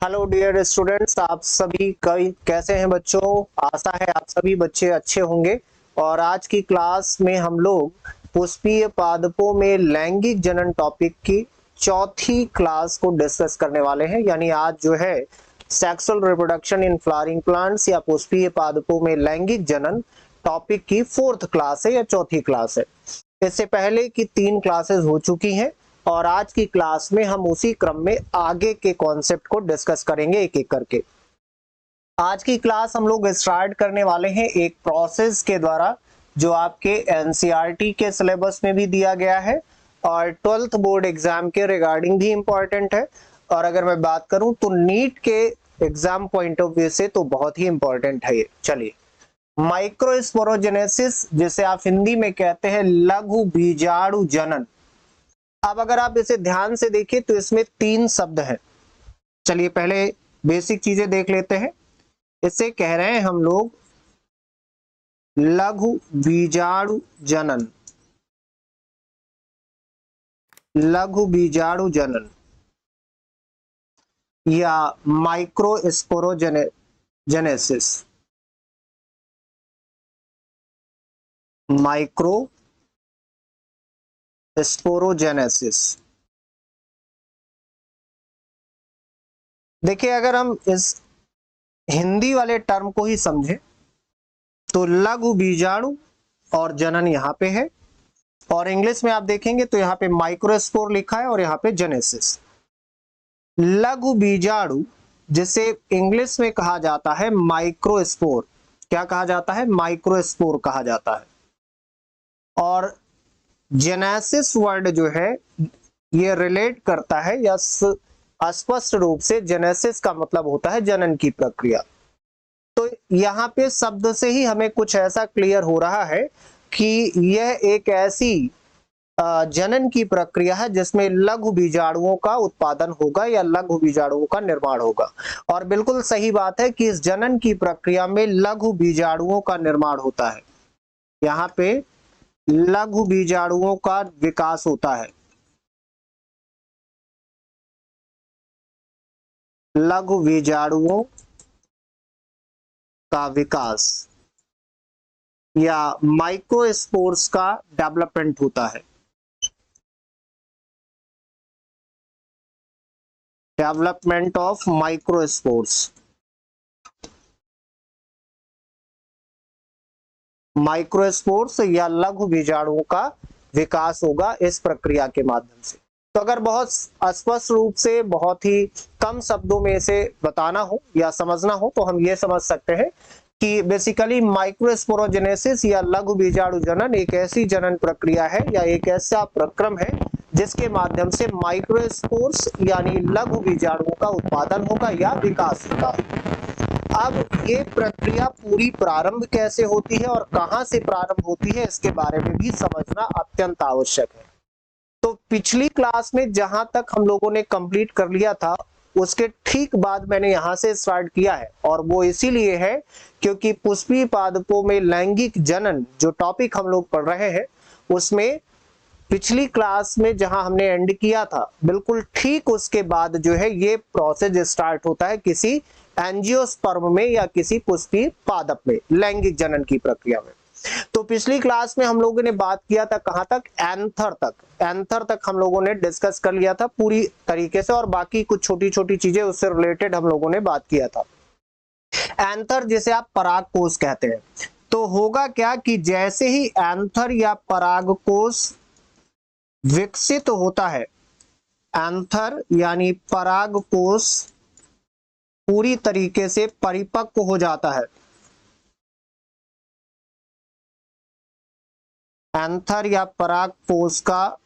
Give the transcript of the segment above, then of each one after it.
Hello dear students, आप सभी कई कैसे हैं बच्चों। आशा है आप सभी बच्चे अच्छे होंगे। और आज की क्लास में हम लोग पुष्पीय पादपों में लैंगिक जनन टॉपिक की चौथी क्लास को डिस्कस करने वाले हैं। यानी आज जो है sexual reproduction in flowering plants या पुष्पीय पादपों में लैंगिक जनन टॉपिक की फोर्थ क्लास है या चौथी क्लास है। इससे पहले की 3 क्लासेस हो चुकी हैं और आज की क्लास में हम उसी क्रम में आगे के कॉन्सेप्ट को डिस्कस करेंगे एक एक करके। आज की क्लास हम लोग स्टार्ट करने वाले हैं एक प्रोसेस के द्वारा जो आपके एनसीईआरटी के सिलेबस में भी दिया गया है और 12th बोर्ड एग्जाम के रिगार्डिंग भी इंपॉर्टेंट है। और अगर मैं बात करूं तो नीट के एग्जाम पॉइंट ऑफ व्यू से तो बहुत ही इंपॉर्टेंट है ये। चलिए, माइक्रोस्पोरोजेनेसिस जिसे आप हिंदी में कहते हैं लघु बीजाणु जनन। अब अगर आप इसे ध्यान से देखिए तो इसमें 3 शब्द हैं। चलिए पहले बेसिक चीजें देख लेते हैं। इसे कह रहे हैं हम लोग लघु बीजाणु जनन। लघु बीजाणु जनन या माइक्रोस्पोरोजेनेसिस। माइक्रोस्पोरोजेनेसिस। देखिए, अगर हम इस हिंदी वाले टर्म को ही समझें तो लघु बीजाणु और जनन यहां पे है, और इंग्लिश में आप देखेंगे तो यहां पे माइक्रोस्पोर लिखा है और यहां पे जेनेसिस। लघु बीजाणु जिसे इंग्लिश में कहा जाता है माइक्रोस्पोर। क्या कहा जाता है? माइक्रोस्पोर कहा जाता है। और जेनेसिस वर्ड जो है ये रिलेट करता है या स्पष्ट रूप से जेनेसिस का मतलब होता है जनन की प्रक्रिया। तो यहाँ पे शब्द से ही हमें कुछ ऐसा क्लियर हो रहा है कि यह एक ऐसी जनन की प्रक्रिया है जिसमें लघु बीजाणुओं का उत्पादन होगा या लघु बीजाणुओं का निर्माण होगा। और बिल्कुल सही बात है कि इस जनन की प्रक्रिया में लघु बीजाणुओं का निर्माण होता है। यहाँ पे लघु बीजाणुओं का विकास होता है। लघु बीजाणुओं का विकास या माइक्रोस्पोर्स का डेवलपमेंट होता है। Development of microspores. माइक्रोस्पोर्स या लघु बीजाणुओं का विकास होगा इस प्रक्रिया के माध्यम से। तो अगर बहुत स्पष्ट रूप से बहुत ही कम शब्दों में इसे बताना हो या समझना हो तो हम ये समझ सकते हैं कि बेसिकली माइक्रोस्पोरोजेनेसिस या लघु बीजाणु जनन एक ऐसी जनन प्रक्रिया है या एक ऐसा प्रक्रम है जिसके माध्यम से माइक्रोस्पोर्स यानी लघु बीजाणुओं का उत्पादन होगा या विकास होगा। अब ये प्रक्रिया पूरी प्रारंभ कैसे होती है और कहां से प्रारंभ होती है इसके बारे में भी समझना अत्यंत आवश्यक है। तो पिछली क्लास में जहां तक हम लोगों ने कंप्लीट कर लिया था उसके ठीक बाद मैंने यहां से स्टार्ट किया है, और वो इसीलिए है क्योंकि पुष्पीय पादपों में लैंगिक जनन जो टॉपिक हम लोग पढ़ रहे हैं उसमें पिछली क्लास में जहां हमने एंड किया था बिल्कुल ठीक उसके बाद जो है ये प्रोसेस स्टार्ट होता है किसी एंजियोस्पर्म में या किसी पुष्पीय पादप में लैंगिक जनन की प्रक्रिया में। तो पिछली क्लास में हम लोगों ने बात किया था कहां तक? एंथर तक। एंथर तक हम लोगों ने डिस्कस कर लिया था पूरी तरीके से, और बाकी कुछ छोटी छोटी चीजें उससे रिलेटेड हम लोगों ने बात किया था। एंथर जिसे आप परागकोश कहते हैं, तो होगा क्या कि जैसे ही एंथर या परागकोश विकसित होता है, एंथर यानी परागकोश पूरी तरीके से परिपक्व हो जाता है। एंथर या परागकोश का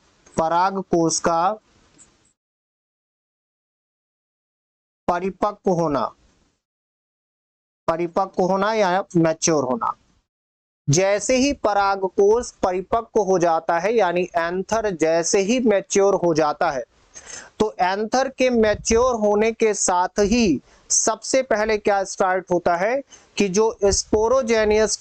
परिपक्व होना या मैच्योर होना। जैसे ही परागकोश परिपक्व हो जाता है यानी एंथर जैसे ही मैच्योर हो जाता है, तो एंथर के मैच्योर होने के साथ ही सबसे पहले क्या स्टार्ट होता है कि जो स्पोरोजेनियस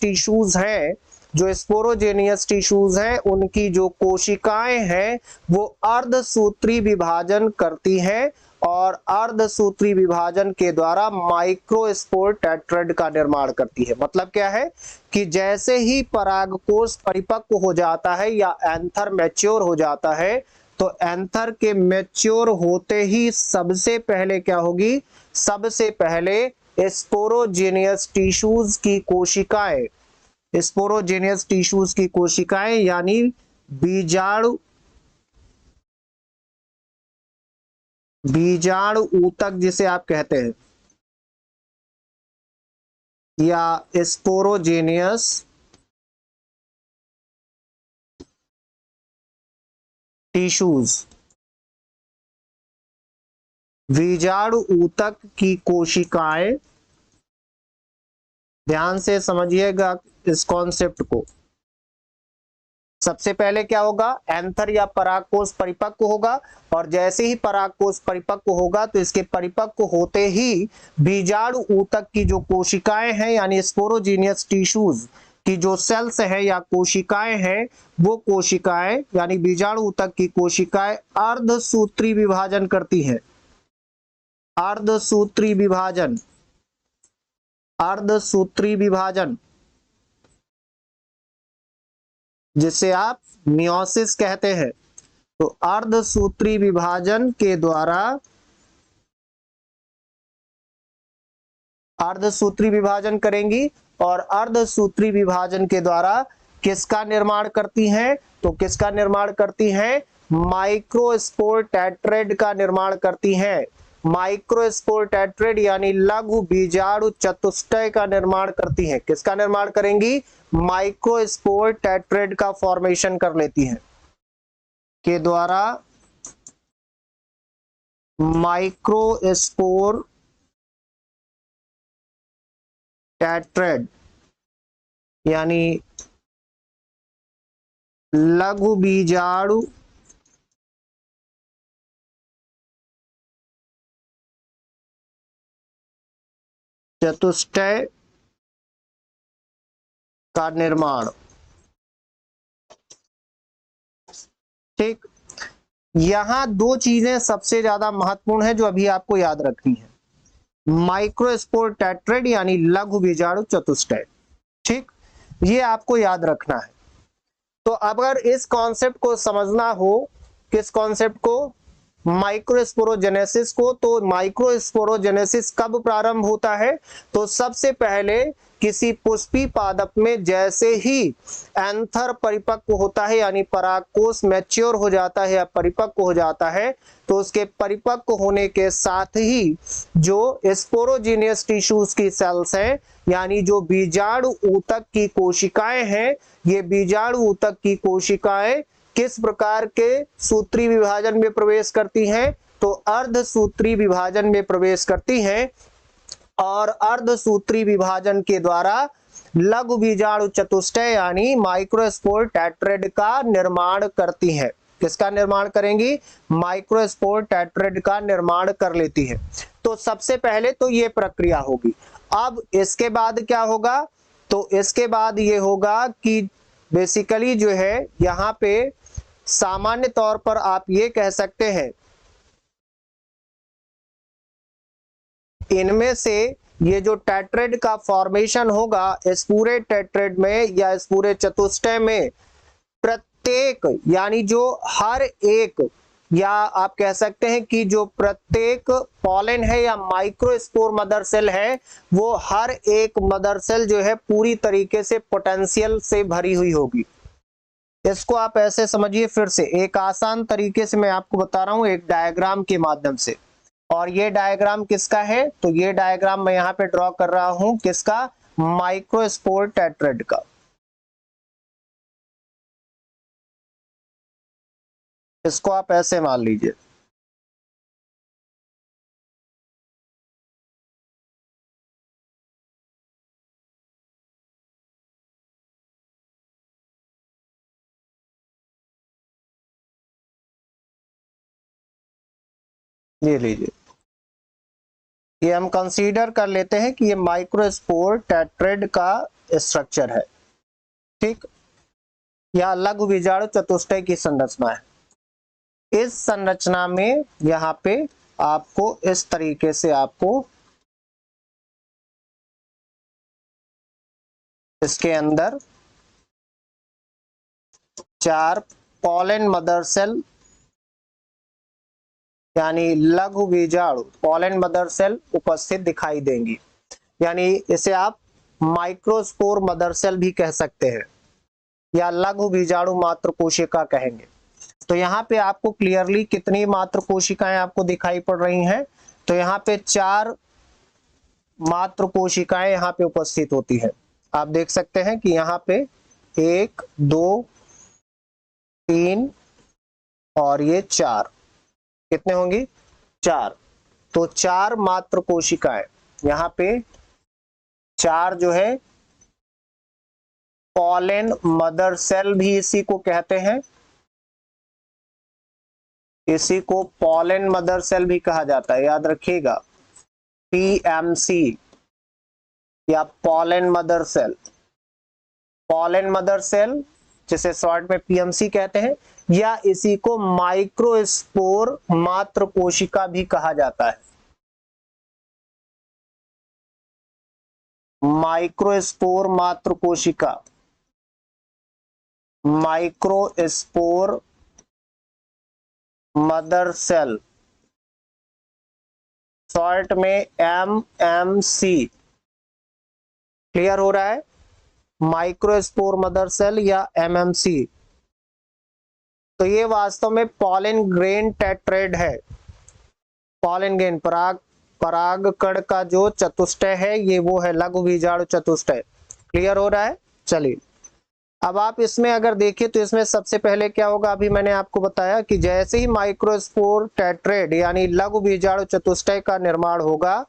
टिश्यूज हैं उनकी जो कोशिकाएं हैं वो अर्धसूत्री विभाजन करती हैं और अर्धसूत्री विभाजन के द्वारा माइक्रोस्पोर टेट्राड का निर्माण करती है। मतलब क्या है कि जैसे ही परागकोश परिपक्व हो जाता है या एंथर मैच्योर हो जाता है, तो एंथर के मैच्योर होते ही सबसे पहले क्या होगी, सबसे पहले स्पोरोजेनियस टिश्यूज की कोशिकाएं, स्पोरोजेनियस टिश्यूज की कोशिकाएं यानी बीजाणु ऊतक जिसे आप कहते हैं, या स्पोरोजेनियस टिश्यूज, बीजाणु ऊतक की कोशिकाएं, ध्यान से समझिएगा इस कॉन्सेप्ट को। सबसे पहले क्या होगा, एंथर या परागकोश परिपक्व होगा, और जैसे ही परागकोश परिपक्व होगा तो इसके परिपक्व होते ही बीजाणु ऊतक की जो कोशिकाएं हैं यानी स्पोरोजेनियस टिश्यूज की जो सेल्स है या कोशिकाएं हैं, वो कोशिकाएं यानी बीजाणु ऊतक की कोशिकाएं अर्धसूत्री विभाजन करती हैं। अर्धसूत्री विभाजन, अर्धसूत्री विभाजन जिसे आप मियोसिस कहते हैं। तो अर्धसूत्री विभाजन के द्वारा, अर्धसूत्री विभाजन करेंगी और अर्धसूत्री विभाजन के द्वारा किसका निर्माण करती हैं, तो किसका निर्माण करती हैं, माइक्रोस्पोर टेट्राड का निर्माण करती हैं। माइक्रोस्पोर टेट्राड यानी लघु बीजाणु चतुष्टय का निर्माण करती हैं। किसका निर्माण करेंगी, माइक्रोस्पोर टेट्राड का फॉर्मेशन कर लेती हैं, के द्वारा माइक्रोस्पोर टेट्राड यानी लघु बीजाणु चतुष्टय का निर्माण। ठीक, यहां दो चीजें सबसे ज्यादा महत्वपूर्ण है जो अभी आपको याद रखनी है, माइक्रोस्पोर टेट्राड यानी लघु बीजाणु चतुष्टय। ठीक, ये आपको याद रखना है। तो अगर इस कॉन्सेप्ट को समझना हो, किस कॉन्सेप्ट को, माइक्रोस्पोरोजेनेसिस को, तो माइक्रोस्पोरोजेनेसिस कब प्रारंभ होता है, तो सबसे पहले किसी पुष्पी पादप में जैसे ही एंथर परिपक्व होता है यानी परागकोश मैच्योर हो जाता है या परिपक्व हो जाता है, तो उसके परिपक्व होने के साथ ही जो स्पोरोजेनियस टिश्यूज की सेल्स हैं यानी जो बीजाणु ऊतक की कोशिकाएं हैं, ये बीजाणु ऊतक की कोशिकाएं किस प्रकार के सूत्री विभाजन में प्रवेश करती हैं, तो अर्धसूत्री विभाजन में प्रवेश करती हैं, और अर्धसूत्री विभाजन के द्वारा लघु बीजाणु चतुष्टय यानी माइक्रोस्पोर टेट्राड का निर्माण करती हैं। किसका निर्माण करेंगी, माइक्रोस्पोर टेट्राड का निर्माण कर लेती है। तो सबसे पहले तो ये प्रक्रिया होगी। अब इसके बाद क्या होगा, तो इसके बाद ये होगा कि बेसिकली जो है यहाँ पे सामान्य तौर पर आप ये कह सकते हैं, इनमें से ये जो टेट्राड का फॉर्मेशन होगा इस पूरे टेट्राड में या इस पूरे चतुष्टय में, प्रत्येक यानी जो हर एक, या आप कह सकते हैं कि जो प्रत्येक पॉलन है या माइक्रोस्पोर मदर सेल है, वो हर एक मदर सेल जो है पूरी तरीके से पोटेंशियल से भरी हुई होगी। इसको आप ऐसे समझिए, फिर से एक आसान तरीके से मैं आपको बता रहा हूं एक डायग्राम के माध्यम से। और ये डायग्राम किसका है, तो ये डायग्राम मैं यहाँ पे ड्रॉ कर रहा हूं किसका, माइक्रोस्पोर टेट्राड का। इसको आप ऐसे मान लीजिए। ये लीजिए, ये हम कंसीडर कर लेते हैं कि ये माइक्रोस्पोर टेट्राड का स्ट्रक्चर है। ठीक, यह लघु बीजाणु चतुष्टय की संरचना है। इस संरचना में यहाँ पे आपको इस तरीके से आपको इसके अंदर 4 पॉलन मदर सेल यानी लघु बीजाणु पॉलन मदर सेल उपस्थित दिखाई देंगी। यानी इसे आप माइक्रोस्पोर मदर सेल भी कह सकते हैं या लघु बीजाणु मात्र कोशिका कहेंगे। तो यहाँ पे आपको क्लियरली कितनी मात्र कोशिकाएं आपको दिखाई पड़ रही हैं? तो यहाँ पे 4 मात्र कोशिकाएं यहाँ पे उपस्थित होती है। आप देख सकते हैं कि यहाँ पे 1 2 3 और ये 4 कितने होंगी? 4। तो 4 मात्र कोशिकाएं यहाँ पे 4 जो है पॉलन मदर सेल भी इसी को कहते हैं, इसी को पॉलन मदर सेल भी कहा जाता है, याद रखिएगा पीएमसी या pollen mother cell. Pollen mother cell जिसे शॉर्ट में पीएमसी कहते हैं, या इसी को माइक्रोस्पोर मात्र कोशिका भी कहा जाता है। माइक्रोस्पोर मात्र कोशिका, माइक्रोस्पोर मदर सेल, शॉर्ट में एमएमसी। क्लियर हो रहा है? माइक्रोस्पोर मदर सेल या एमएमसी। तो ये वास्तव में पॉलन ग्रेन टेट्रेड है। पॉलन ग्रेन परागकण का जो चतुष्टय है ये वो है लघु बीजाणु चतुष्टय। क्लियर हो रहा है? चलिए अब आप इसमें अगर देखिए तो इसमें सबसे पहले क्या होगा, अभी मैंने आपको बताया कि जैसे ही माइक्रोस्पोर टेट्रेड यानी लघु बीजाणु चतुष्टय का निर्माण होगा,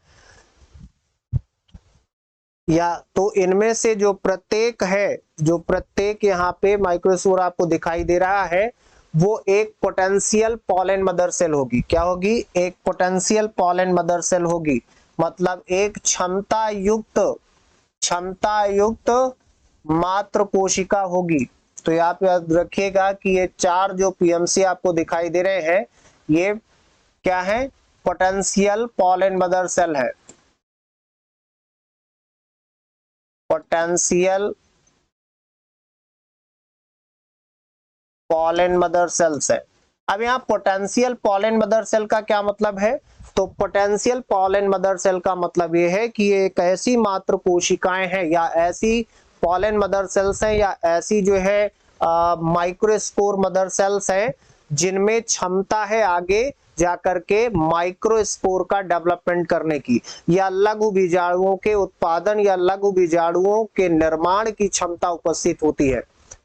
या तो इनमें से जो प्रत्येक है, जो प्रत्येक यहाँ पे माइक्रोस्पोर आपको दिखाई दे रहा है, वो एक पोटेंशियल पॉलन मदर सेल होगी। क्या होगी? एक पोटेंशियल पॉलन मदर सेल होगी, मतलब एक क्षमता युक्त मात्र कोशिका होगी। तो यहाँ पे याद रखिएगा कि ये 4 जो पीएमसी आपको दिखाई दे रहे हैं, ये क्या है? पोटेंशियल पॉलन मदर सेल है। पोटेंशियल पॉलन मदर सेल्स है। अब यहाँ पोटेंशियल पॉलन मदर सेल का क्या मतलब है? तो पोटेंशियल पॉलन मदर सेल का मतलब ये है कि ये एक ऐसी मात्र कोशिकाएं हैं या ऐसी पॉलन मदर सेल्स हैं या ऐसी जो है माइक्रोस्पोर मदर सेल्स हैं जिनमें क्षमता है आगे जाकर के माइक्रोस्पोर का डेवलपमेंट करने की, या लघु बीजाणुओं के उत्पादन या लघु बीजाणुओं के निर्माण की क्षमता उपस्थित होती है।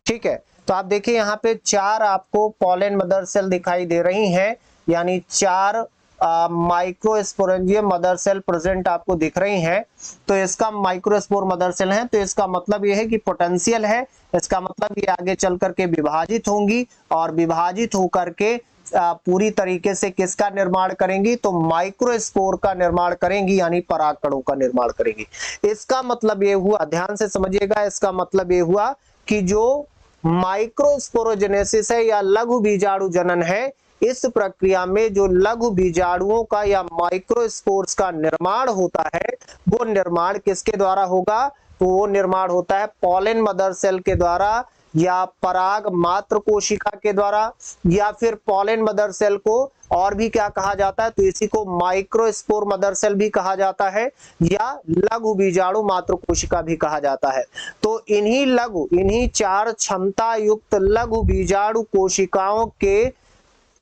ठीक है, तो आप देखिए यहाँ पे 4 आपको पॉलन मदर सेल दिखाई दे रही हैं, यानी 4 माइक्रोस्पोरेंजियम मदर सेल प्रेजेंट आपको दिख रही हैं। तो इसका माइक्रोस्पोर मदर सेल है, तो इसका मतलब यह है कि पोटेंशियल है, इसका मतलब ये आगे चल करके विभाजित होंगी और विभाजित होकर के पूरी तरीके से किसका निर्माण करेंगी? तो माइक्रोस्पोर का निर्माण करेंगी, यानी परागकणों का निर्माण करेंगी। इसका मतलब ये हुआ, ध्यान से समझिएगा, इसका मतलब ये हुआ कि जो माइक्रोस्पोरोजेनेसिस है या लघु बीजाणु जनन है, इस प्रक्रिया में जो लघु बीजाणुओं का या माइक्रोस्पोर्स का निर्माण होता है, वो निर्माण किसके द्वारा होगा? तो वो निर्माण होता है पॉलन मदर सेल के द्वारा, या पराग मात्र कोशिका के द्वारा, या फिर पॉलन मदर सेल को और भी क्या कहा जाता है? तो इसी को माइक्रोस्पोर मदर सेल भी कहा जाता है या लघु बीजाणु मात्र कोशिका भी कहा जाता है। तो इन्हीं 4 क्षमता युक्त लघु बीजाणु कोशिकाओं के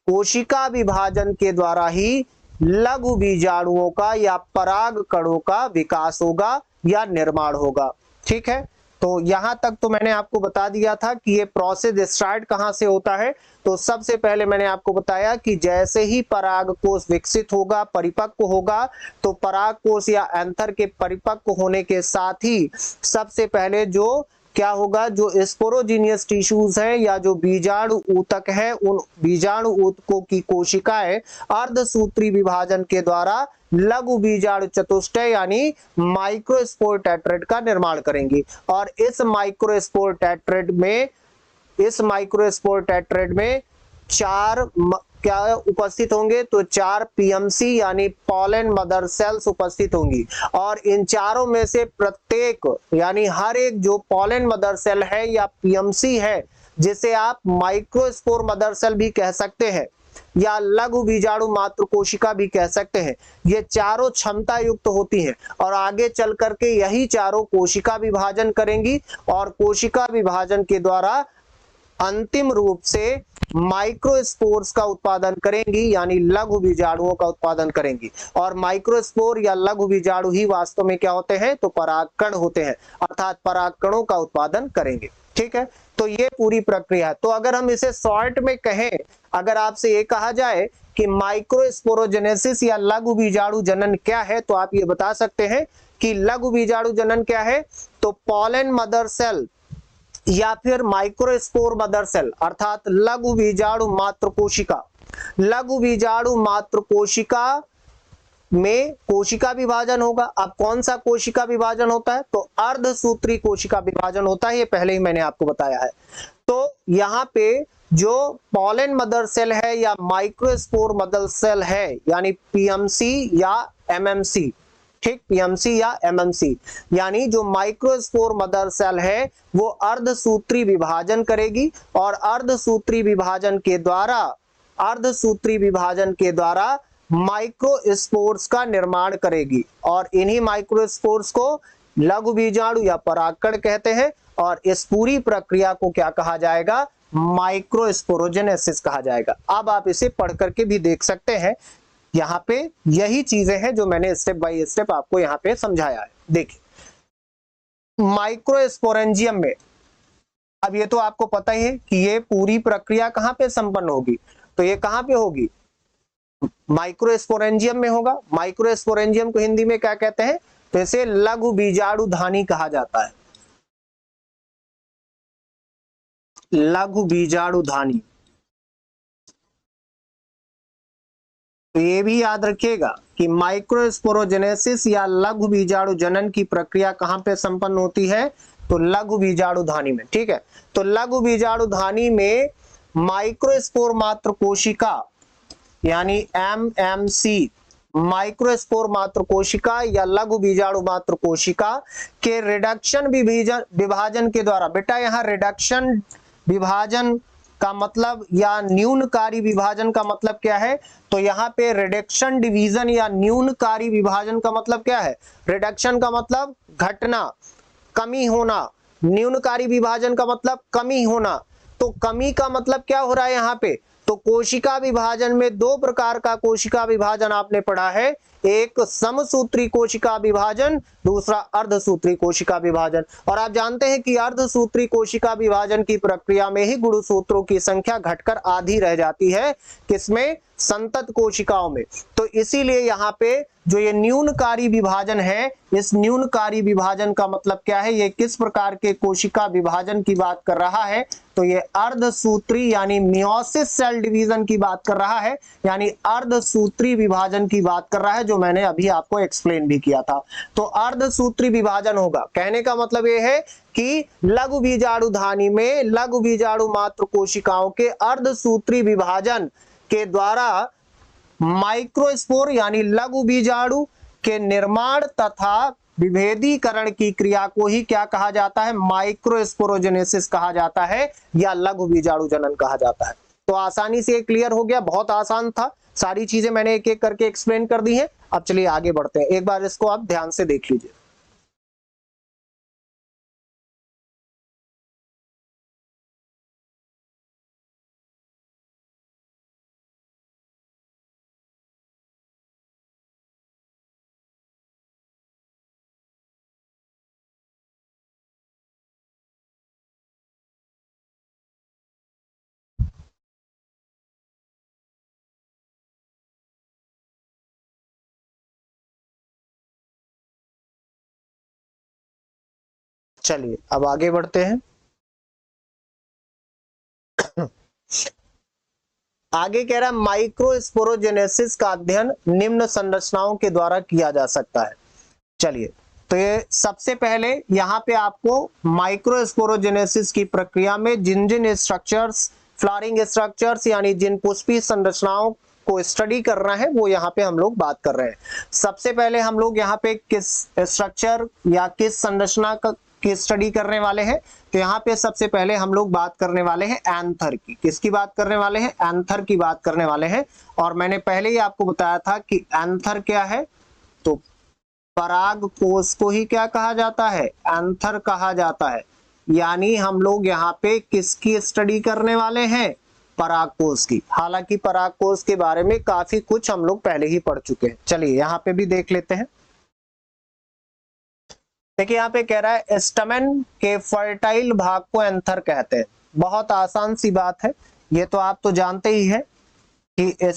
कोशिका विभाजन के द्वारा ही लघु बीजाणुओं का या पराग कणों का विकास होगा या निर्माण होगा। ठीक है, तो यहां तक तो मैंने आपको बता दिया था कि ये प्रोसेस स्टार्ट कहां से होता है। तो सबसे पहले मैंने आपको बताया कि जैसे ही पराग कोष विकसित होगा, परिपक्व होगा, तो पराग कोष या एंथर के परिपक्व होने के साथ ही सबसे पहले जो क्या होगा, जो स्पोरोजीनियस टिश्यूज हैं या जो बीजाणु ऊतक है, उन बीजाणु ऊतकों की कोशिकाएं अर्धसूत्री विभाजन के द्वारा लघु बीजाणु चतुष्टय यानी माइक्रोस्पोर टेट्रेड का निर्माण करेंगी। और इस माइक्रोस्पोर टेट्रेड में 4 क्या उपस्थित होंगे, तो 4 पीएमसी यानी पॉलन मदर सेल्स उपस्थित होंगी। और इन चारों में से प्रत्येक यानी हर एक जो पॉलन मदर सेल है या पीएमसी है, जिसे आप माइक्रोस्पोर मदर सेल भी कह सकते हैं या लघु बीजाणु मात्र कोशिका भी कह सकते हैं, ये चारों क्षमता युक्त होती हैं और आगे चल करके यही चारों कोशिका विभाजन करेंगी और कोशिका विभाजन के द्वारा अंतिम रूप से माइक्रोस्पोर्स का उत्पादन करेंगी यानी लघु बीजाणुओं का उत्पादन करेंगी। और माइक्रोस्पोर या लघु बीजाणु ही वास्तव में क्या होते हैं, तो परागकण होते हैं, अर्थात परागकणों का उत्पादन करेंगे। ठीक है, तो ये पूरी प्रक्रिया है। तो अगर हम इसे शॉर्ट में कहें, अगर आपसे ये कहा जाए कि माइक्रोस्पोरोजेनेसिस या लघु बीजाणु जनन क्या है, तो आप ये बता सकते हैं कि लघु बीजाणु जनन क्या है, तो पॉलन मदर सेल या फिर माइक्रोस्पोर मदर सेल अर्थात लघु बीजाणु मात्र कोशिका, लघु बीजाणु मात्र कोशिका में कोशिका विभाजन होगा। अब कौन सा कोशिका विभाजन होता है, तो अर्धसूत्री कोशिका विभाजन होता है, ये पहले ही मैंने आपको बताया है। तो यहाँ पे जो पॉलन मदर सेल है या माइक्रोस्पोर मदर सेल है यानी पीएमसी या एमएमसी, ठीक, पीएमसी या एमएमसी, यानी जो माइक्रोस्पोर मदर सेल है वो अर्धसूत्री विभाजन करेगी और अर्धसूत्री विभाजन के द्वारा माइक्रोस्पोर्स का निर्माण करेगी और इन्हीं माइक्रोस्पोर्स को लघु बीजाणु या परागकण कहते हैं और इस पूरी प्रक्रिया को क्या कहा जाएगा, माइक्रोस्पोरोजेनेसिस कहा जाएगा। अब आप इसे पढ़ करके भी देख सकते हैं, यहाँ पे यही चीजें हैं जो मैंने स्टेप बाय स्टेप आपको यहाँ पे समझाया है। देखिए माइक्रोस्पोरेंजियम में, अब ये तो आपको पता ही है कि ये पूरी प्रक्रिया कहाँ पे संपन्न होगी, तो ये कहाँ पे होगी, माइक्रोस्पोरेंजियम में होगा। माइक्रोस्पोरेंजियम को हिंदी में क्या कहते हैं, तो इसे लघु बीजाणु धानी कहा जाता है, लघु बीजाणु धानी। तो ये भी याद रखिएगा कि माइक्रोस्पोरोजेनेसिस या लघु बीजाणु जनन की प्रक्रिया कहां पे संपन्न होती है, तो लघु बीजाणु धानी में। ठीक है, तो लघु बीजाणु धानी में माइक्रोस्पोर मात्र कोशिका यानी एमएमसी, माइक्रोस्पोर मात्र कोशिका या लघु बीजाणु मात्र कोशिका के रिडक्शन विभाजन के द्वारा, बेटा यहाँ रिडक्शन विभाजन का मतलब या न्यूनकारी विभाजन का मतलब क्या है, तो यहाँ पे रिडक्शन डिवीजन या न्यूनकारी विभाजन का मतलब क्या है, रिडक्शन का मतलब घटना, कमी होना, न्यूनकारी विभाजन का मतलब कमी होना। तो कमी का मतलब क्या हो रहा है यहाँ पे, तो कोशिका विभाजन में दो प्रकार का कोशिका विभाजन आपने पढ़ा है, एक समसूत्री कोशिका विभाजन, दूसरा अर्धसूत्री कोशिका विभाजन। और आप जानते हैं कि अर्धसूत्री कोशिका विभाजन की प्रक्रिया में ही गुणसूत्रों की संख्या घटकर आधी रह जाती है, किसमें, संतत कोशिकाओं में। तो इसीलिए यहाँ पे जो ये न्यूनकारी विभाजन है, इस न्यूनकारी विभाजन का मतलब क्या है, ये किस प्रकार के कोशिका विभाजन की बात कर रहा है, तो ये अर्धसूत्री यानी मियोसिस सेल डिवीजन की बात कर रहा है, यानी अर्धसूत्री विभाजन की बात कर रहा है, जो मैंने अभी आपको एक्सप्लेन भी किया था। तो अर्धसूत्री विभाजन होगा, कहने का मतलब ये है कि लघु बीजाणु धानी में लघु बीजाणु मात्र कोशिकाओं के अर्धसूत्री विभाजन के द्वारा माइक्रोस्पोर यानी लघु बीजाणु के निर्माण तथा विभेदीकरण की क्रिया को ही क्या कहा जाता है, माइक्रोस्पोरोजेनेसिस कहा जाता है या लघु बीजाणु जनन कहा जाता है। तो आसानी से क्लियर हो गया, बहुत आसान था, सारी चीजें मैंने एक एक करके एक्सप्लेन कर दी हैं। अब चलिए आगे बढ़ते हैं, एक बार इसको आप ध्यान से देख लीजिए। चलिए अब आगे बढ़ते हैं। आगे कह रहा है माइक्रोस्पोरोजेनेसिस का अध्ययन निम्न संरचनाओं के द्वारा किया जा सकता है। चलिए, तो ये सबसे पहले यहाँ पे आपको माइक्रोस्पोरोजेनेसिस की प्रक्रिया में जिन जिन स्ट्रक्चर्स फ्लावरिंग स्ट्रक्चर्स यानी जिन पुष्पीय संरचनाओं को स्टडी करना है वो यहाँ पे हम लोग बात कर रहे हैं। सबसे पहले हम लोग यहाँ पे किस स्ट्रक्चर या किस संरचना की स्टडी करने वाले हैं, तो यहाँ पे सबसे पहले हम लोग बात करने वाले हैं एंथर की। किसकी बात करने वाले हैं? एंथर की बात करने वाले हैं। और मैंने पहले ही आपको बताया था कि एंथर क्या है, तो पराग कोश को ही क्या कहा जाता है? एंथर कहा जाता है। यानी हम लोग यहाँ पे किसकी स्टडी करने वाले हैं? परागकोश की। हालांकि परागकोश के बारे में काफी कुछ हम लोग पहले ही पढ़ चुके हैं। चलिए यहाँ पे भी देख लेते हैं। देखिए यहाँ पे कह रहा है स्टमन के फर्टाइल भाग को एंथर कहते हैं। बहुत आसान सी बात है, ये तो आप तो जानते ही है कि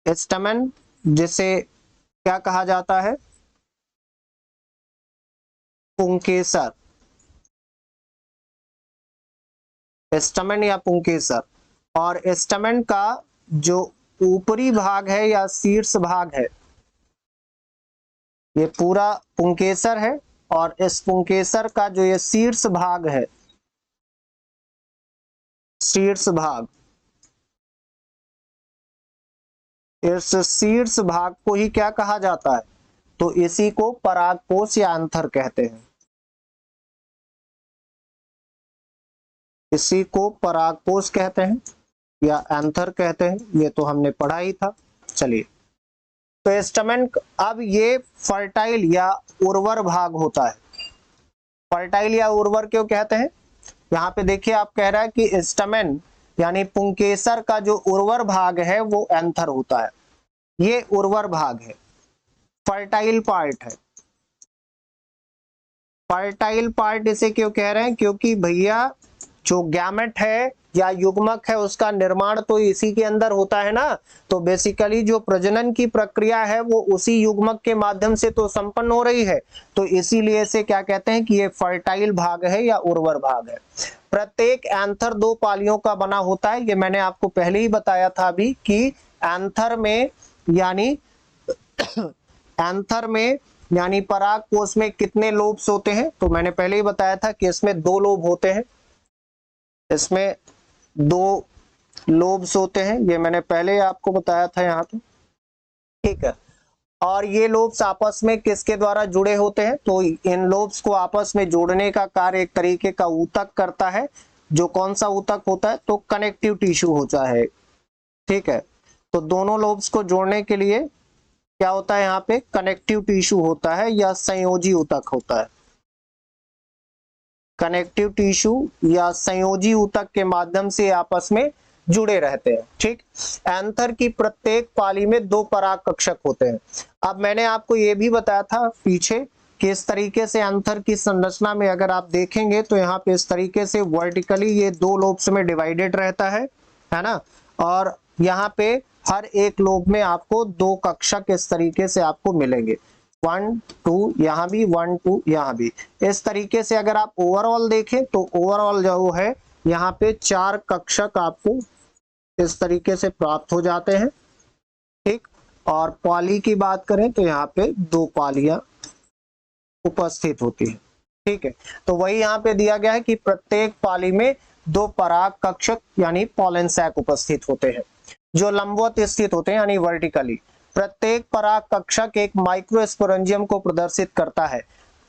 स्टमन जिसे क्या कहा जाता है? पुंकेसर। स्टमन या पुंकेसर। और स्टमन का जो ऊपरी भाग है या शीर्ष भाग है, ये पूरा पुंकेसर है। और इस पुंकेसर का जो ये शीर्ष भाग है, शीर्ष भाग, इस शीर्ष भाग को ही क्या कहा जाता है? तो इसी को परागकोश या एंथर कहते हैं। इसी को परागकोश कहते हैं या एंथर कहते हैं। ये तो हमने पढ़ा ही था। चलिए, तो स्टमन, अब ये फर्टाइल या उर्वर भाग होता है। फर्टाइल या उर्वर क्यों कहते हैं? यहाँ पे देखिए आप कह रहा है कि स्टमन यानी पुंकेसर का जो उर्वर भाग है वो एंथर होता है। ये उर्वर भाग है, फर्टाइल पार्ट है। फर्टाइल पार्ट इसे क्यों कह रहे हैं? क्योंकि भैया जो गैमेट है या युग्मक है उसका निर्माण तो इसी के अंदर होता है ना। तो बेसिकली जो प्रजनन की प्रक्रिया है वो उसी युग्मक के माध्यम से तो संपन्न हो रही है। तो इसीलिए इसे क्या कहते हैं कि ये फर्टाइल भाग है या उर्वर भाग है। प्रत्येक एंथर 2 पालियों का बना होता है। ये मैंने आपको पहले ही बताया था अभी कि एंथर में यानी परागकोश में कितने लोब्स होते हैं? तो मैंने पहले ही बताया था कि इसमें 2 लोब होते हैं। इसमें 2 लोब्स होते हैं, ये मैंने पहले आपको बताया था यहाँ पे, ठीक है। और ये लोब्स आपस में किसके द्वारा जुड़े होते हैं? तो इन लोब्स को आपस में जोड़ने का कार्य एक तरीके का ऊतक करता है। जो कौन सा ऊतक होता है? तो कनेक्टिव टिश्यू होता है, ठीक है। तो दोनों लोब्स को जोड़ने के लिए क्या होता है? यहाँ पे कनेक्टिव टिश्यू होता है या संयोजी ऊतक होता है। कनेक्टिव टिश्यू या संयोजी ऊतक के माध्यम से आपस में जुड़े रहते हैं, ठीक। एंथर की प्रत्येक पाली में 2 पराग कक्षक होते हैं। अब मैंने आपको ये भी बताया था पीछे कि इस तरीके से एंथर की संरचना में अगर आप देखेंगे तो यहाँ पे इस तरीके से वर्टिकली ये 2 लोब्स में डिवाइडेड रहता है ना। और यहाँ पे हर एक लोब में आपको 2 कक्षक इस तरीके से आपको मिलेंगे। 1 2 यहाँ भी, 1 2 यहाँ भी। इस तरीके से अगर आप ओवरऑल देखें तो ओवरऑल जो है यहाँ पे 4 कक्षक आपको इस तरीके से प्राप्त हो जाते हैं, ठीक। और पाली की बात करें तो यहाँ पे 2 पालियां उपस्थित होती है, ठीक है। तो वही यहाँ पे दिया गया है कि प्रत्येक पाली में 2 पराग कक्षक यानी पॉलन सैक उपस्थित होते हैं जो लंबवत स्थित होते हैं यानी वर्टिकली। प्रत्येक पराग कक्षक एक माइक्रोस्पोरेंजियम को प्रदर्शित करता है।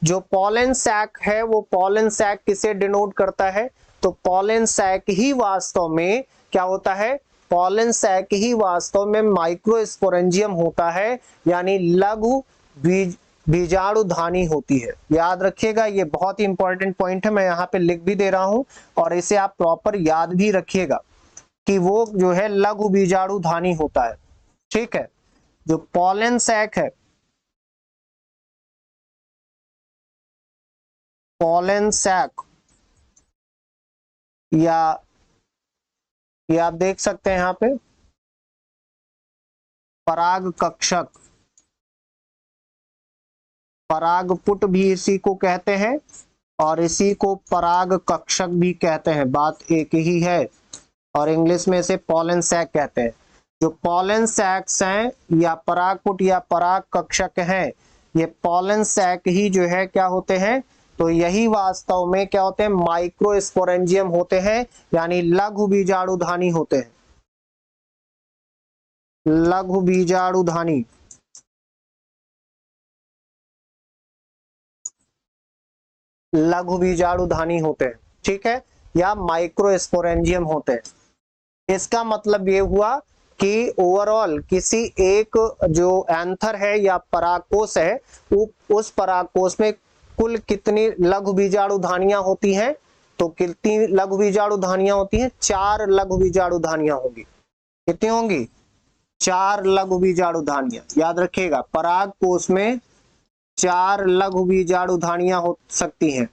जो पॉलन सैक है वो पॉलन सैक किसे डिनोट करता है? तो पॉलन सैक ही वास्तव में क्या होता है? पॉलन सैक ही वास्तव में माइक्रोस्पोरेंजियम होता है यानी लघु बीजाणुधानी होती है। याद रखिएगा, ये बहुत ही इंपॉर्टेंट पॉइंट है, मैं यहाँ पे लिख भी दे रहा हूं और इसे आप प्रॉपर याद भी रखिएगा कि वो जो है लघु बीजाणुधानी होता है, ठीक है। जो पॉलन सैक है, पॉलन सैक या ये आप देख सकते हैं यहाँ पे पराग कक्षक, परागपुट भी इसी को कहते हैं और इसी को पराग कक्षक भी कहते हैं, बात एक ही है। और इंग्लिश में इसे पॉलन सैक कहते हैं। जो पॉलन सैक्स हैं या परागपुट या पराग कक्षक हैं, ये पॉलन सैक ही जो है क्या होते हैं? तो यही वास्तव में क्या होते हैं, माइक्रोस्पोरेंजियम होते हैं, यानी लघु बीजाणुधानी होते हैं, लघु बीजाणुधानी। लघु बीजाणुधानी होते हैं, ठीक है, या माइक्रोस्पोरेंजियम होते हैं। इसका मतलब ये हुआ कि ओवरऑल किसी एक जो एंथर है या परागकोश है, उस परागकोश में कुल कितनी लघु बीजाणुधानियां होती हैं, तो कितनी लघु बीजाणुधानियां होती हैं, 4 लघु बीजाणुधानियां होंगी। कितनी होंगी, 4 लघु बीजाणुधानियां। याद रखिएगा, परागकोश में 4 लघु बीजाणुधानियां हो सकती हैं,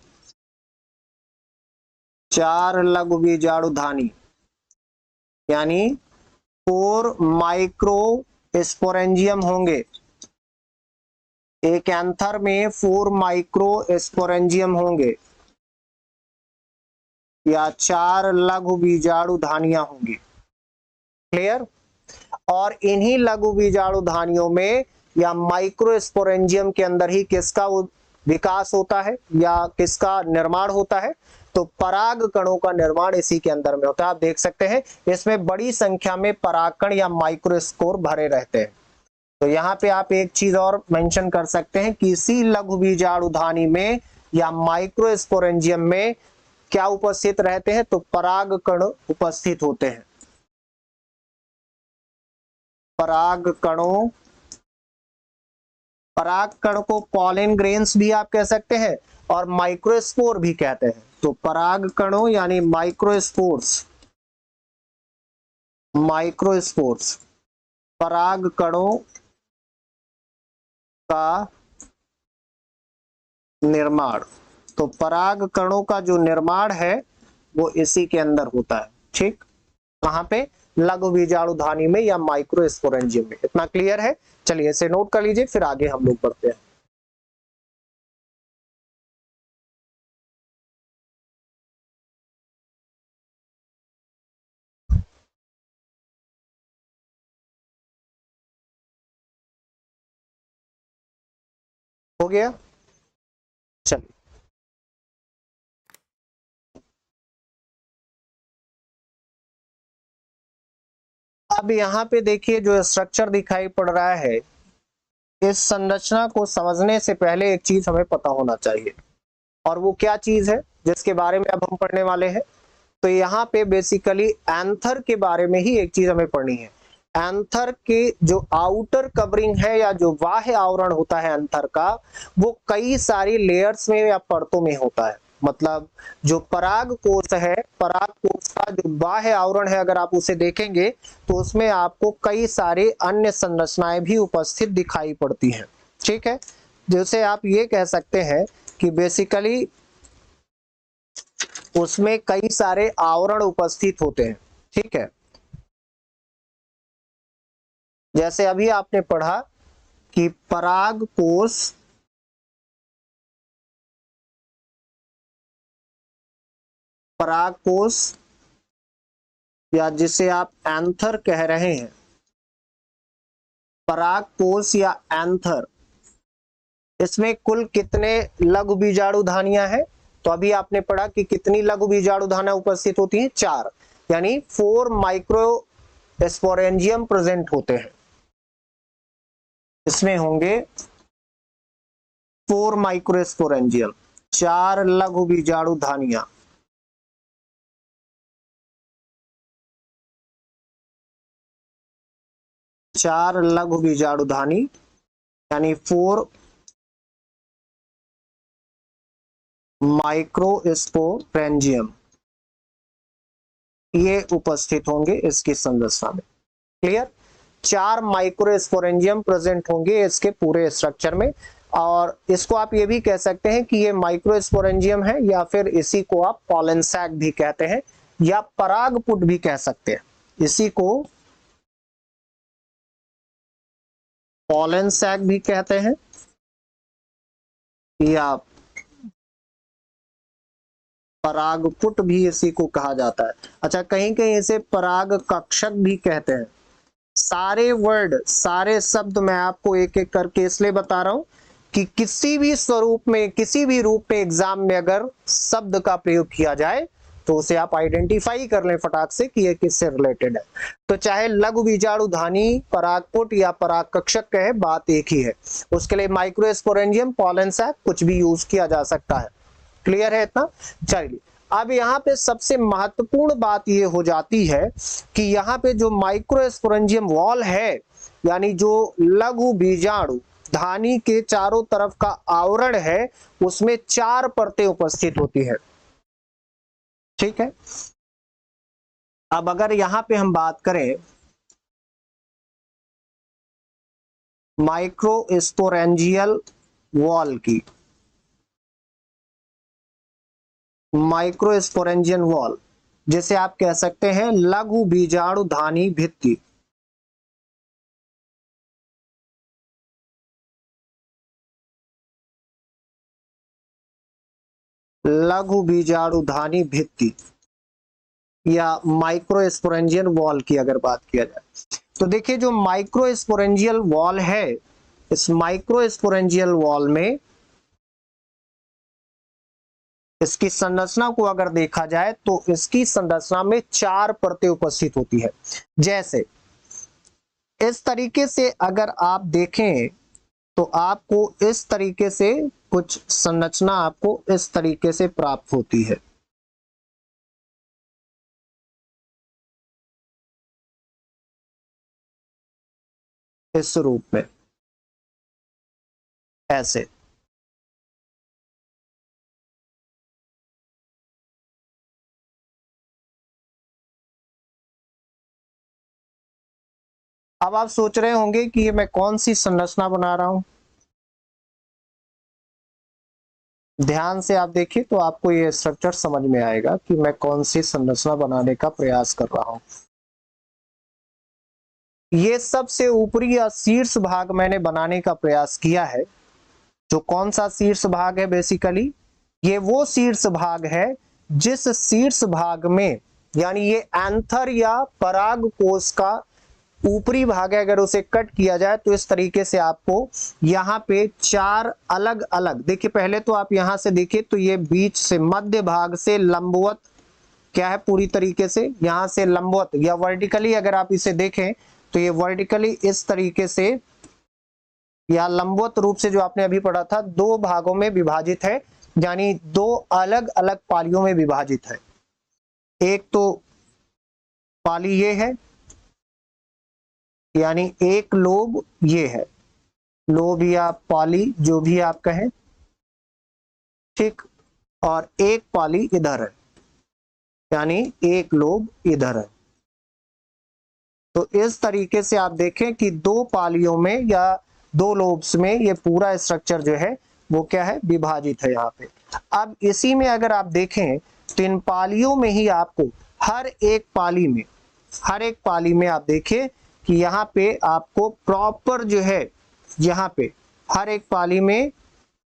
4 लघु बीजाणुधानी, यानी 4 माइक्रोस्पोरेंजियम होंगे। एक एंथर में 4 माइक्रोस्पोरेंजियम होंगे या 4 लघु बीजाणुधानियां होंगी। क्लियर। और इन्हीं लघु बीजाणुधानियों में या माइक्रोस्पोरेंजियम के अंदर ही किसका विकास होता है या किसका निर्माण होता है, तो पराग कणों का निर्माण इसी के अंदर में होता है। आप देख सकते हैं इसमें बड़ी संख्या में परागकण या माइक्रोस्पोर भरे रहते हैं। तो यहाँ पे आप एक चीज और मेंशन कर सकते हैं, किसी लघु बीजाणुधानी में या माइक्रोस्पोरेंजियम में क्या उपस्थित रहते हैं, तो पराग कण उपस्थित होते हैं। पराग कण को पॉलन ग्रेन्स भी आप कह सकते हैं और माइक्रोस्पोर भी कहते हैं। तो पराग कणों यानी माइक्रोस्पोर्स, पराग कणों का निर्माण। तो पराग कणों का जो निर्माण है वो इसी के अंदर होता है। ठीक, कहां पे, लघु बीजाणुधानी में या माइक्रोस्पोरेंजियम में। इतना क्लियर है। चलिए इसे नोट कर लीजिए, फिर आगे हम लोग बढ़ते हैं। हो गया, चलिए अब यहाँ पे देखिए जो स्ट्रक्चर दिखाई पड़ रहा है, इस संरचना को समझने से पहले एक चीज हमें पता होना चाहिए, और वो क्या चीज है जिसके बारे में अब हम पढ़ने वाले हैं। तो यहाँ पे बेसिकली एंथर के बारे में ही एक चीज हमें पढ़नी है। एंथर के जो आउटर कवरिंग है या जो बाह्य आवरण होता है एंथर का, वो कई सारी लेयर्स में या परतों में होता है। मतलब जो पराग कोश है, पराग कोश का जो बाह्य आवरण है, अगर आप उसे देखेंगे तो उसमें आपको कई सारे अन्य संरचनाएं भी उपस्थित दिखाई पड़ती हैं। ठीक है, जैसे आप ये कह सकते हैं कि बेसिकली उसमें कई सारे आवरण उपस्थित होते हैं। ठीक है, जैसे अभी आपने पढ़ा कि पराग कोश या जिसे आप एंथर कह रहे हैं, पराग कोश या एंथर, इसमें कुल कितने लघु बीजाणुधानियां हैं। तो अभी आपने पढ़ा कि कितनी लघु बीजाणुधानियां उपस्थित होती हैं, 4, यानी 4 माइक्रोस्पोरेंजियम प्रेजेंट होते हैं। इसमें होंगे 4 माइक्रोस्पोरेंजियम, 4 लघु बीजाणुधानियां। चार लघु बीजाणुधानी यानी 4 माइक्रोस्पोरेंजियम, ये उपस्थित होंगे इसकी संरचना में। क्लियर, 4 माइक्रोस्पोरेंजियम प्रेजेंट होंगे इसके पूरे स्ट्रक्चर में। और इसको आप ये भी कह सकते हैं कि ये माइक्रोस्पोरेंजियम है, या फिर इसी को आप पॉलन सैक भी कहते हैं या परागपुट भी कह सकते हैं। इसी को पॉलन सैक भी कहते हैं या परागपुट भी इसी को कहा जाता है। अच्छा, कहीं कहीं इसे पराग कक्षक भी कहते हैं। सारे वर्ड, सारे शब्द मैं आपको एक एक करके इसलिए बता रहा हूं कि किसी भी स्वरूप में, किसी भी रूप में एग्जाम में अगर शब्द का प्रयोग किया जाए तो उसे आप आइडेंटिफाई कर लें फटाक से कि ये किससे रिलेटेड है। तो चाहे लघु बीजाणु धानी परागपुट या परागकक्षक कहे, बात एक ही है। उसके लिए माइक्रोस्पोरेंजियम, पॉलन सैक कुछ भी यूज किया जा सकता है। क्लियर है इतना? चलिए, अब यहाँ पे सबसे महत्वपूर्ण बात ये हो जाती है कि यहाँ पे जो माइक्रोस्पोरेंजियम वॉल है, यानी जो लघु बीजाणु धानी के चारों तरफ का आवरण है, उसमें 4 परतें उपस्थित होती है। ठीक है। अब अगर यहां पे हम बात करें माइक्रोस्पोरेंजियल वॉल की, माइक्रोस्पोरेंजियल वॉल जिसे आप कह सकते हैं लघु बीजाणु धानी भित्ति, लघु बीजाणु धानी भित्ति या माइक्रोस्पोरेंजियल वॉल की अगर बात किया जाए तो देखिए, जो माइक्रोस्पोरेंजियल वॉल है, इस माइक्रोस्पोरेंजियल वॉल में इसकी संरचना को अगर देखा जाए तो इसकी संरचना में 4 परतें उपस्थित होती है। जैसे इस तरीके से अगर आप देखें तो आपको इस तरीके से कुछ संरचना आपको इस तरीके से प्राप्त होती है। इस रूप में ऐसे। अब आप सोच रहे होंगे कि ये मैं कौन सी संरचना बना रहा हूं। ध्यान से आप देखिए तो आपको ये स्ट्रक्चर समझ में आएगा कि मैं कौन सी संरचना बनाने का प्रयास कर रहा हूं। ये सबसे ऊपरी या शीर्ष भाग मैंने बनाने का प्रयास किया है। जो कौन सा शीर्ष भाग है, बेसिकली ये वो शीर्ष भाग है जिस शीर्ष भाग में, यानी ये एंथर या पराग कोश का ऊपरी भाग है, अगर उसे कट किया जाए तो इस तरीके से आपको यहाँ पे 4 अलग अलग, देखिए पहले तो आप यहां से देखिए तो ये बीच से मध्य भाग से लंबवत क्या है, पूरी तरीके से यहां से लंबवत या वर्टिकली अगर आप इसे देखें तो ये वर्टिकली इस तरीके से या लंबवत रूप से जो आपने अभी पढ़ा था 2 भागों में विभाजित है, यानी 2 अलग अलग पालियों में विभाजित है। एक तो पाली ये है, यानी एक लोब ये है, लोब या पाली जो भी आप कहें, ठीक, और एक पाली इधर है, यानी एक लोब इधर है। तो इस तरीके से आप देखें कि 2 पालियों में या 2 लोब्स में ये पूरा स्ट्रक्चर जो है वो क्या है, विभाजित है यहाँ पे। अब इसी में अगर आप देखें तो इन पालियों में ही आपको हर एक पाली में आप देखें कि यहाँ पे आपको प्रॉपर जो है, यहाँ पे हर एक पाली में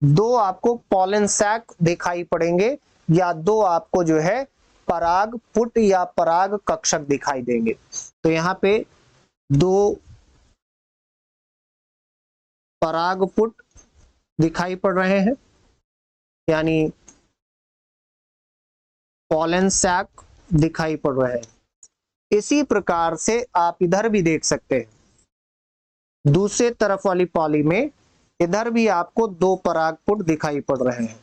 2 आपको पॉलन सैक दिखाई पड़ेंगे या 2 आपको जो है पराग पुट या पराग कक्षक दिखाई देंगे। तो यहाँ पे 2 पराग पुट दिखाई पड़ रहे हैं, यानी पॉलन सैक दिखाई पड़ रहे हैं। इसी प्रकार से आप इधर भी देख सकते हैं, दूसरे तरफ वाली पॉली में इधर भी आपको 2 परागपुट दिखाई पड़ रहे हैं,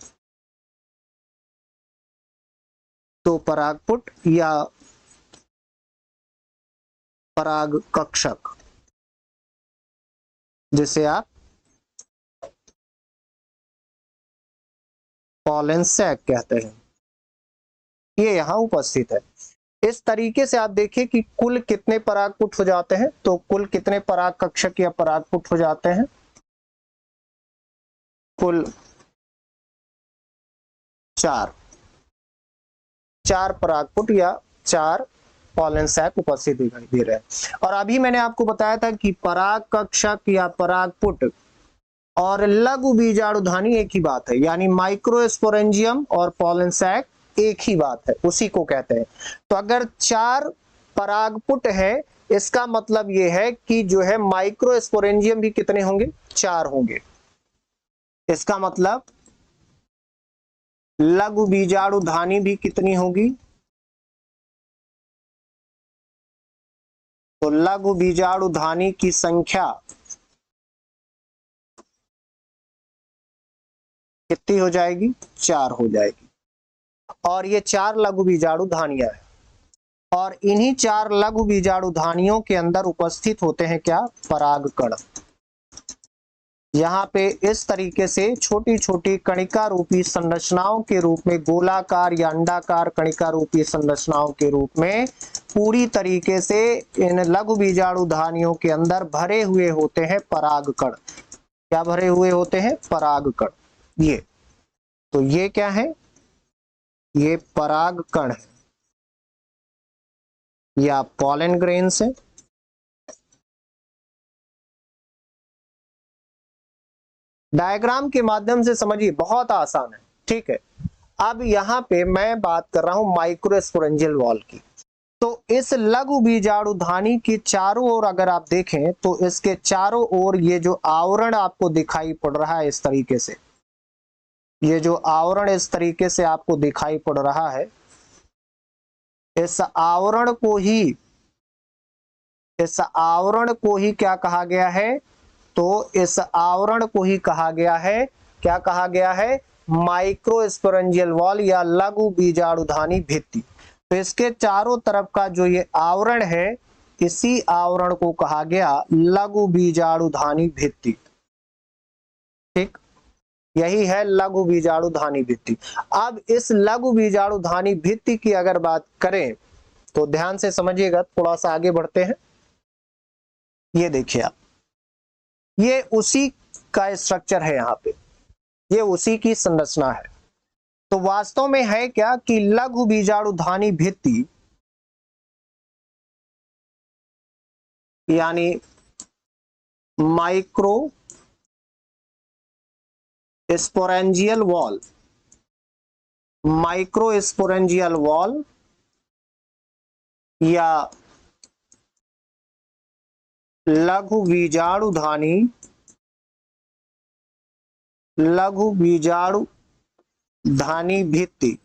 2 परागपुट या पराग कक्षक जिसे आप पॉलन सैक कहते हैं, ये यहां उपस्थित है। इस तरीके से आप देखिए कि कुल कितने परागपुट हो जाते हैं, तो कुल कितने पराग कक्षक या परागपुट हो जाते हैं, कुल 4 परागपुट या 4 पॉलन सैक उपस्थित दिखाई दे रहे हैं। और अभी मैंने आपको बताया था कि पराग कक्षक या परागपुट और लघु बीजाणुधानी एक ही बात है, यानी माइक्रोस्पोरेंजियम और पॉलन सैक एक ही बात है, उसी को कहते हैं। तो अगर 4 परागपुट है, इसका मतलब यह है कि जो है माइक्रोस्पोरेंजियम भी कितने होंगे, 4 होंगे। इसका मतलब लघु बीजाणुधानी भी कितनी होगी? तो लघु बीजाणुधानी की संख्या कितनी हो जाएगी? 4 हो जाएगी। और ये 4 लघु बीजाणुधानियां हैं और इन्हीं 4 लघु बीजाणुधानियों के अंदर उपस्थित होते हैं क्या? परागकण। यहाँ पे इस तरीके से छोटी छोटी कणिका रूपी संरचनाओं के रूप में, गोलाकार या अंडाकार कणिका रूपी संरचनाओं के रूप में पूरी तरीके से इन लघु बीजाणुधानियों के अंदर भरे हुए होते हैं परागकण। क्या भरे हुए होते हैं? परागकण। ये तो ये क्या है? ये परागकण है या पॉलन ग्रेन्स है। डायग्राम के माध्यम से समझिए, बहुत आसान है, ठीक है। अब यहाँ पे मैं बात कर रहा हूं माइक्रोस्पोरेंजियल वॉल की। तो इस लघु बीजाणुधानी की चारों ओर अगर आप देखें तो इसके चारों ओर ये जो आवरण आपको दिखाई पड़ रहा है इस तरीके से, ये जो आवरण इस तरीके से आपको दिखाई पड़ रहा है, इस आवरण को ही क्या कहा गया है? तो इस आवरण को ही कहा गया है, क्या कहा गया है? माइक्रोस्पोरेंजियल वॉल या लघु बीजाणुधानी भित्ति। तो इसके चारों तरफ का जो ये आवरण है, इसी आवरण को कहा गया लघु बीजाणुधानी भित्ति। ठीक, यही है लघु बीजाणुधानी भित्ति। अब इस लघु बीजाणुधानी भित्ति की अगर बात करें तो ध्यान से समझिएगा, थोड़ा सा आगे बढ़ते हैं। ये देखिए आप, ये उसी का स्ट्रक्चर है, यहाँ पे ये उसी की संरचना है। तो वास्तव में है क्या कि लघु बीजाणुधानी भित्ति यानी माइक्रो स्पोरेंजियल वॉल, माइक्रोस्पोरेंजियल वॉल या लघु बीजाणुधानी भित्ति,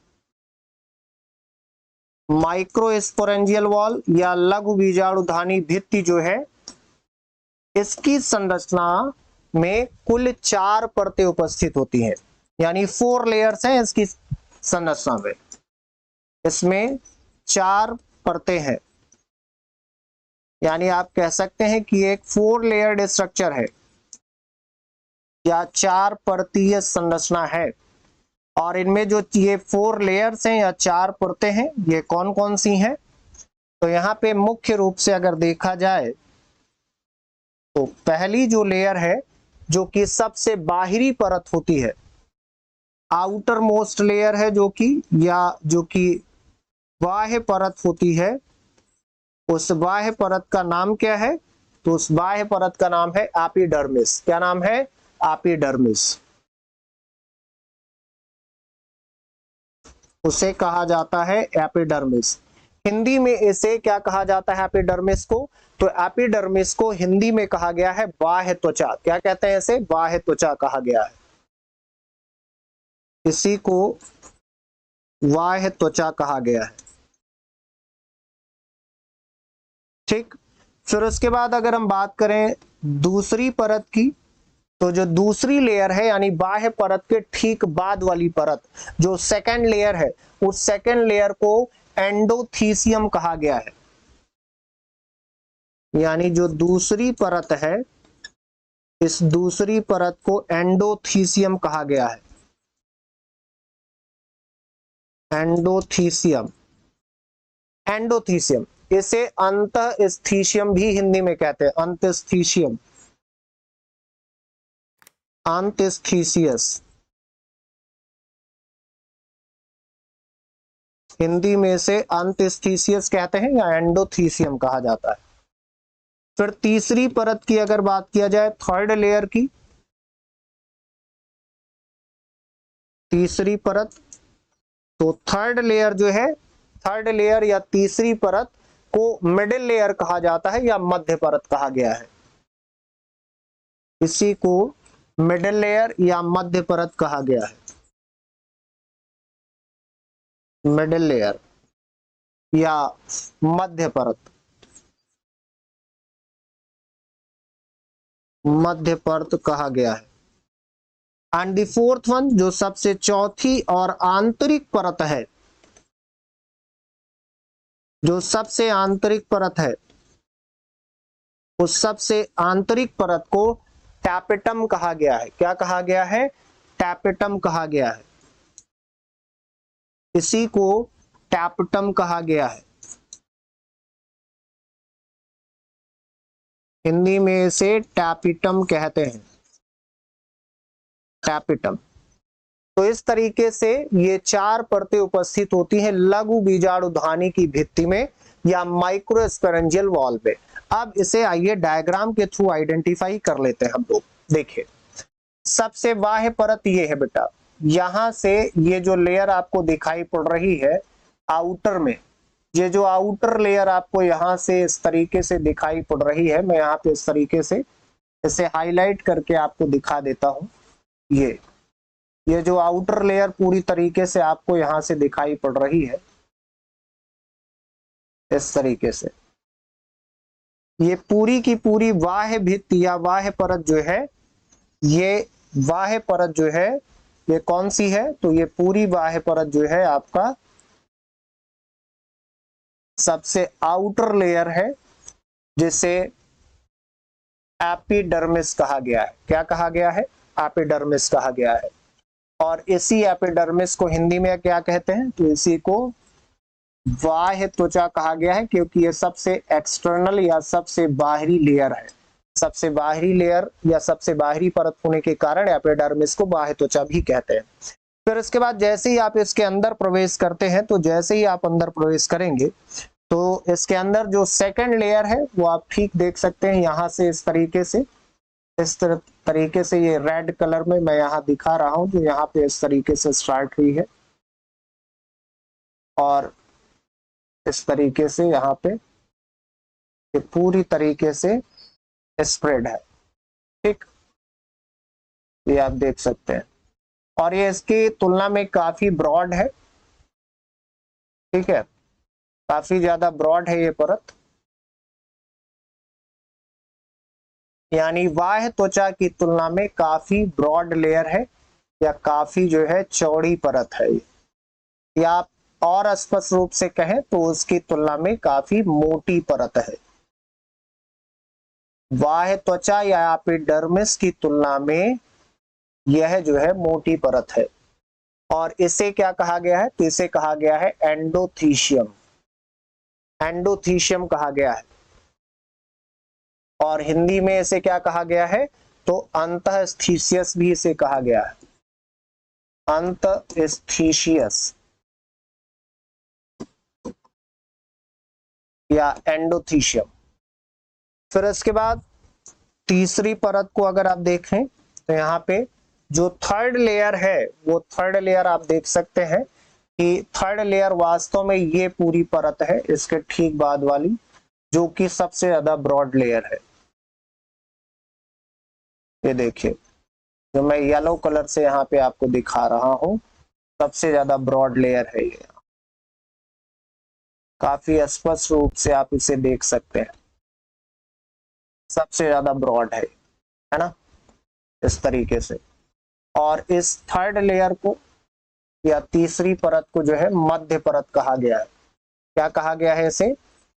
माइक्रोस्पोरेंजियल वॉल या लघु बीजाणुधानी भित्ति जो है, इसकी संरचना में कुल 4 परतें उपस्थित होती हैं, यानी 4 लेयर्स हैं इसकी संरचना में। इसमें 4 परतें हैं, यानी आप कह सकते हैं कि एक 4 लेयर्ड स्ट्रक्चर है या 4 परतीय संरचना है। और इनमें जो ये 4 लेयर्स हैं या 4 परतें हैं, ये कौन कौन सी हैं? तो यहाँ पे मुख्य रूप से अगर देखा जाए तो पहली जो लेयर है, जो कि सबसे बाहरी परत होती है, आउटर मोस्ट लेयर है, जो कि बाह्य परत होती है, उस बाह्य परत का नाम क्या है? तो उस बाह्य परत का नाम है एपिडर्मिस। क्या नाम है? एपिडर्मिस। उसे कहा जाता है एपिडर्मिस। हिंदी में इसे क्या कहा जाता है एपिडर्मिस को? तो एपिडर्मिस को हिंदी में कहा गया है बाह्य त्वचा। क्या कहते हैं इसे? बाह्य त्वचा कहा गया है। इसी को बाह्य त्वचा कहा गया है। ठीक, फिर उसके बाद अगर हम बात करें दूसरी परत की, तो जो दूसरी लेयर है यानी बाह्य परत के ठीक बाद वाली परत, जो सेकंड लेयर है, उस सेकंड लेयर को एंडोथीसियम कहा गया है। यानी जो दूसरी परत है, इस दूसरी परत को एंडोथीसियम कहा गया है। एंडोथीसियम, एंडोथीसियम, इसे अंतःस्थीशियम भी हिंदी में कहते हैं। अंतःस्थीशियम, अंतःस्थीसियस, हिंदी में से अंतःस्थीसियस कहते हैं या एंडोथीसियम कहा जाता है। फिर तीसरी परत की अगर बात किया जाए, थर्ड लेयर की, तीसरी परत, तो थर्ड लेयर जो है, थर्ड लेयर या तीसरी परत को मिडिल लेयर कहा जाता है या मध्य परत कहा गया है। इसी को मिडिल लेयर या मध्य परत कहा गया है। मिडिल लेयर या मध्य परत, मध्य परत कहा गया है। एंड द फोर्थ वन, जो सबसे चौथी और आंतरिक परत है, जो सबसे आंतरिक परत है, उस सबसे आंतरिक परत को टैपेटम कहा गया है। क्या कहा गया है? टैपेटम कहा गया है। इसी को टैपेटम कहा गया है। हिंदी में इसे टैपेटम कहते हैं, टैपेटम। तो इस तरीके से ये चार परतें उपस्थित होती हैं लघु बीजाणुधानी की भित्ति में या माइक्रोस्पोरेंजियल वॉल पे। अब इसे आइए डायग्राम के थ्रू आइडेंटिफाई कर लेते हैं हम लोग। देखिए, सबसे बाह्य परत ये है बेटा, यहां से ये जो लेयर आपको दिखाई पड़ रही है आउटर में, ये जो आउटर लेयर आपको यहां से इस तरीके से दिखाई पड़ रही है, मैं यहाँ पे इस तरीके से इसे हाईलाइट करके आपको दिखा देता हूं। ये जो आउटर लेयर पूरी तरीके से आपको यहां से दिखाई पड़ रही है इस तरीके से, ये पूरी की पूरी बाह्य भित्ति या बाह्य परत जो है, ये बाह्य परत जो है ये कौन सी है? तो ये पूरी बाह्य परत जो है आपका सबसे आउटर लेयर है, जिसे एपिडर्मिस कहा गया है। क्या कहा गया है? एपिडर्मिस कहा गया है। और इसी एपिडर्मिस को हिंदी में क्या कहते हैं? तो इसी को बाह्य त्वचा कहा गया है, क्योंकि ये सबसे एक्सटर्नल या सबसे बाहरी लेयर है। सबसे बाहरी लेयर या सबसे बाहरी परत होने के कारण एपिडर्मिस को बाह्य त्वचा भी कहते हैं। फिर इसके बाद जैसे ही आप इसके अंदर प्रवेश करते हैं, तो जैसे ही आप अंदर प्रवेश करेंगे तो इसके अंदर जो सेकंड लेयर है वो आप ठीक देख सकते हैं यहां से इस तरीके से, इस तरीके से ये रेड कलर में मैं यहाँ दिखा रहा हूं, जो यहाँ पे इस तरीके से स्टार्ट हुई है और इस तरीके से यहाँ पे ये पूरी तरीके से स्प्रेड है। ठीक, ये आप देख सकते हैं और ये इसकी तुलना में काफी ब्रॉड है। ठीक है, काफी ज्यादा ब्रॉड है ये परत, यानी बाह्य त्वचा की तुलना में काफी ब्रॉड लेयर है या काफी जो है चौड़ी परत है ये, या आप और स्पष्ट रूप से कहें तो उसकी तुलना में काफी मोटी परत है। बाह्य त्वचा या एपिडर्मिस की तुलना में यह जो है मोटी परत है। और इसे क्या कहा गया है? तो इसे कहा गया है एंडोथीशियम। एंडोथीशियम कहा गया है। और हिंदी में इसे क्या कहा गया है? तो अंतःस्थीशियस भी इसे कहा गया है, अंतःस्थीशियस या एंडोथीशियम। फिर इसके बाद तीसरी परत को अगर आप देखें तो यहाँ पे जो थर्ड लेयर है, वो थर्ड लेयर आप देख सकते हैं कि थर्ड लेयर वास्तव में ये पूरी परत है, इसके ठीक बाद वाली, जो कि सबसे ज्यादा ब्रॉड लेयर है। ये देखिए, जो मैं येलो कलर से यहाँ पे आपको दिखा रहा हूं, सबसे ज्यादा ब्रॉड लेयर है ये, काफी स्पष्ट रूप से आप इसे देख सकते हैं, सबसे ज्यादा ब्रॉड है ना, इस तरीके से। और इस थर्ड लेयर को या तीसरी परत को जो है मध्य परत कहा गया है। क्या कहा गया है? इसे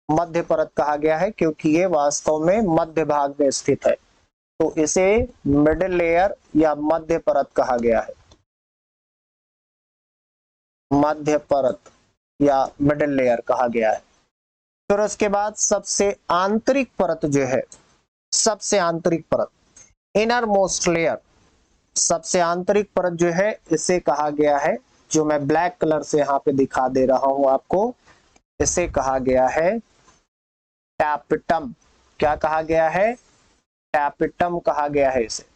मध्य परत कहा गया है, क्योंकि ये वास्तव में मध्य भाग में स्थित है, तो इसे मिडिल लेयर या मध्य परत कहा गया है। मध्य परत या मिडिल लेयर कहा गया है। फिर उसके बाद सबसे आंतरिक परत जो है, सबसे आंतरिक परत, इनर मोस्ट लेयर, सबसे आंतरिक परत जो है इसे कहा गया है, जो मैं ब्लैक कलर से यहाँ पे दिखा दे रहा हूं आपको, इसे कहा गया है टैपेटम। क्या कहा गया है? टैपेटम कहा गया है इसे,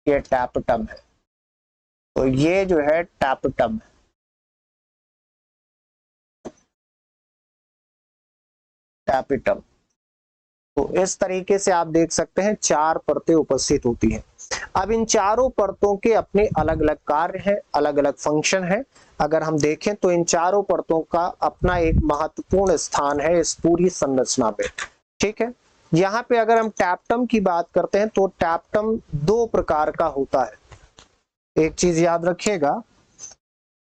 ये टैपेटम है। तो ये जो है टैपेटम है, टैपेटम। तो इस तरीके से आप देख सकते हैं 4 परतें उपस्थित होती हैं। अब इन चारों परतों के अपने अलग अलग कार्य हैं, अलग अलग फंक्शन हैं। अगर हम देखें तो इन चारों परतों का अपना एक महत्वपूर्ण स्थान है इस पूरी संरचना में। ठीक है, यहाँ पे अगर हम टैप्टम की बात करते हैं तो टैप्टम 2 प्रकार का होता है। एक चीज याद रखिएगा,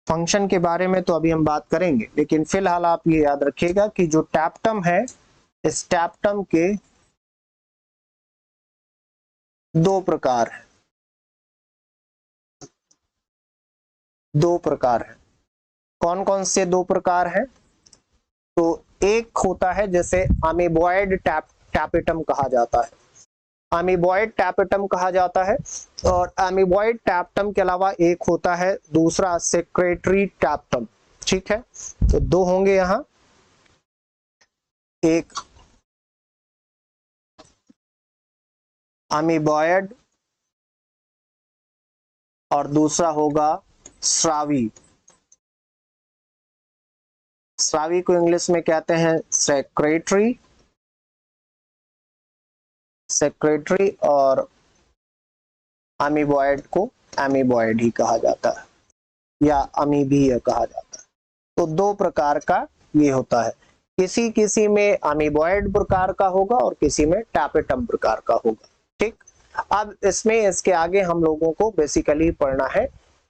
फंक्शन के बारे में तो अभी हम बात करेंगे, लेकिन फिलहाल आप ये याद रखिएगा कि जो टैप्टम है, इस टैप्टम के 2 प्रकार हैं। 2 प्रकार हैं। कौन कौन से 2 प्रकार हैं? तो एक होता है जैसे अमीबॉयड टैपेटम कहा जाता है, अमीबॉयड टैपेटम कहा जाता है। और अमीबॉयड टैपेटम के अलावा एक होता है दूसरा सेक्रेटरी टैपेटम। ठीक है, तो 2 होंगे यहां, एक अमीबॉयड और दूसरा होगा स्रावी। स्रावी को इंग्लिश में कहते हैं सेक्रेटरी, सेक्रेटरी, और अमीबॉयड को अमीबॉयड ही कहा जाता है या अमीबीय कहा जाता है। तो 2 प्रकार का ये होता है, किसी किसी में अमीबॉयड प्रकार का होगा और किसी में टैपेटम प्रकार का होगा। ठीक, अब इसमें इसके आगे हम लोगों को बेसिकली पढ़ना है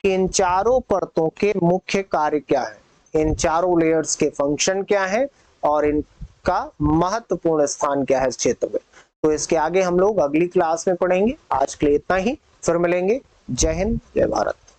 कि इन चारों परतों के मुख्य कार्य क्या है, इन चारों लेयर्स के फंक्शन क्या है और इनका महत्वपूर्ण स्थान क्या है इस क्षेत्र में। तो इसके आगे हम लोग अगली क्लास में पढ़ेंगे। आज के लिए इतना ही, फिर मिलेंगे। जय हिंद, जय भारत।